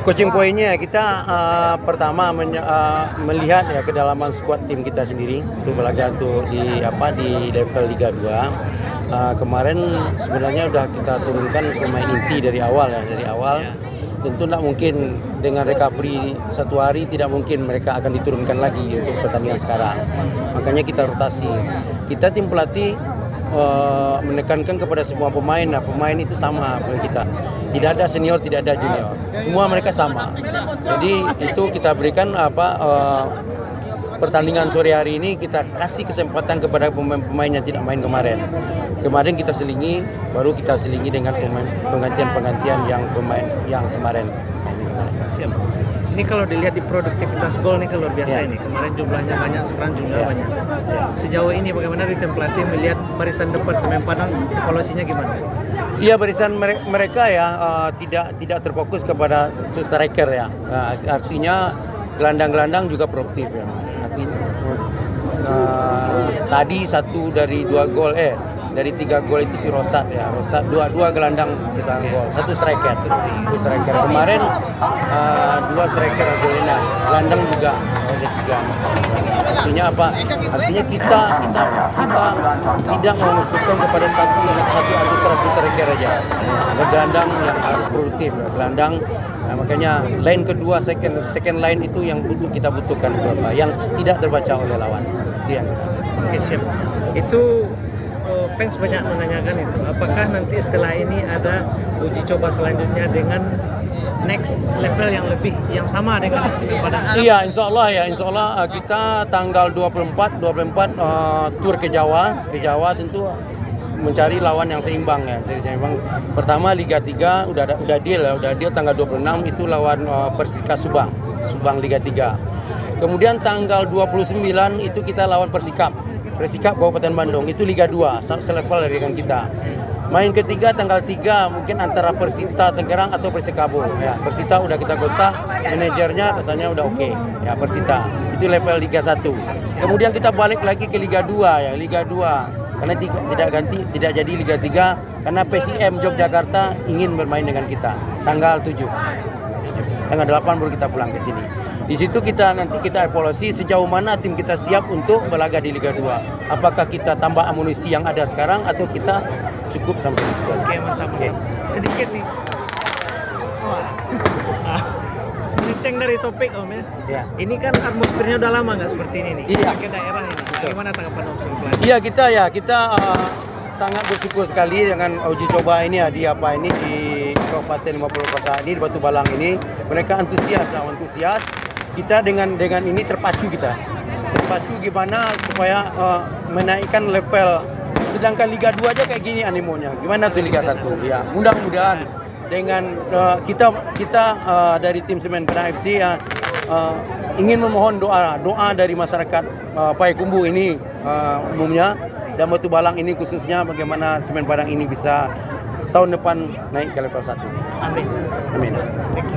Coaching poinnya kita pertama melihat ya kedalaman skuad tim kita sendiri untuk belajar untuk di level Liga 2. Kemarin sebenarnya udah kita turunkan pemain inti dari awal. Tentu tidak mungkin dengan recovery satu hari, tidak mungkin mereka akan diturunkan lagi untuk pertandingan sekarang. Makanya kita rotasi. Kita tim pelatih menekankan kepada semua pemain. Nah, pemain itu sama bagi kita. Tidak ada senior, tidak ada junior. Semua mereka sama. Jadi itu kita berikan pertandingan sore hari ini kita kasih kesempatan kepada pemain-pemain yang tidak main kemarin. Kemarin kita selingi, baru kita selingi dengan penggantian yang pemain yang kemarin. Siap. Ini kalau dilihat di produktivitas gol nih luar biasa ini. Kemarin jumlahnya banyak, sekarang jumlahnya banyak. Sejauh ini bagaimana di tim pelatih melihat barisan depan Semen Padang, evaluasinya gimana? Iya, barisan mereka ya tidak terfokus kepada striker ya. Artinya gelandang-gelandang juga produktif ya. Tadi 1 dari 2 gol dari 3 gol itu si Rosat ya. Rosat dua gelandang ciptaan gol, 1 striker. Kemarin 2 striker golnya. Gelandang juga ada 3. Artinya apa? Artinya kita tidak memfokuskan kepada satu atau 100 striker aja. Ada gelandang yang harus produktif, gelandang. Nah, makanya line kedua second line itu yang kita butuhkan itu apa? Yang tidak terbaca oleh lawan. Itu yang kita. Oke, siap. Itu fans banyak menanyakan itu. Apakah nanti setelah ini ada uji coba selanjutnya dengan next level yang sama dengan Semen Padang? Iya, insya Allah kita tanggal 24 tur ke Jawa tentu mencari lawan yang seimbang ya. Jadi seimbang. Pertama Liga 3 udah deal tanggal 26 itu lawan Persika Subang Liga 3. Kemudian tanggal 29 itu kita lawan Persikap Kabupaten Bandung, itu Liga 2, selevel dengan kita. Main ketiga tanggal 3 mungkin antara Persita Tangerang atau Persikabo ya. Persita udah kita kontak, manajernya katanya udah oke. Ya, Persita. Itu level Liga 1. Kemudian kita balik lagi ke Liga 2 ya, Liga 2. Karena tidak jadi Liga 3 karena PSIM Yogyakarta ingin bermain dengan kita tanggal 7. Tanggal 8 baru kita pulang ke sini. Di situ kita evaluasi sejauh mana tim kita siap untuk berlaga di Liga 2. Apakah kita tambah amunisi yang ada sekarang atau kita cukup sampai di situ. Oke, mantap. Sedikit nih. Ngeceng dari topik Om ya. Ini kan atmosfernya udah lama nggak seperti ini nih. Iya. Ke daerah ini. Bagaimana tanggapan Om sebagai pelatih? Iya, kita sangat bersyukur sekali dengan uji coba ini ya di Kabupaten 50 Kota ini di Batu Balang ini. Mereka antusias. Kita dengan ini terpacu gimana supaya menaikkan level. Sedangkan Liga 2 aja kayak gini animonya. Gimana tuh Liga 1? Ya, mudah-mudahan dengan kita dari tim Semen Padang FC ingin memohon doa dari masyarakat Payakumbuh ini umumnya dan Batu Balang ini khususnya bagaimana Semen Padang ini bisa tahun depan naik ke level 1. Amin. Amin. Thank you.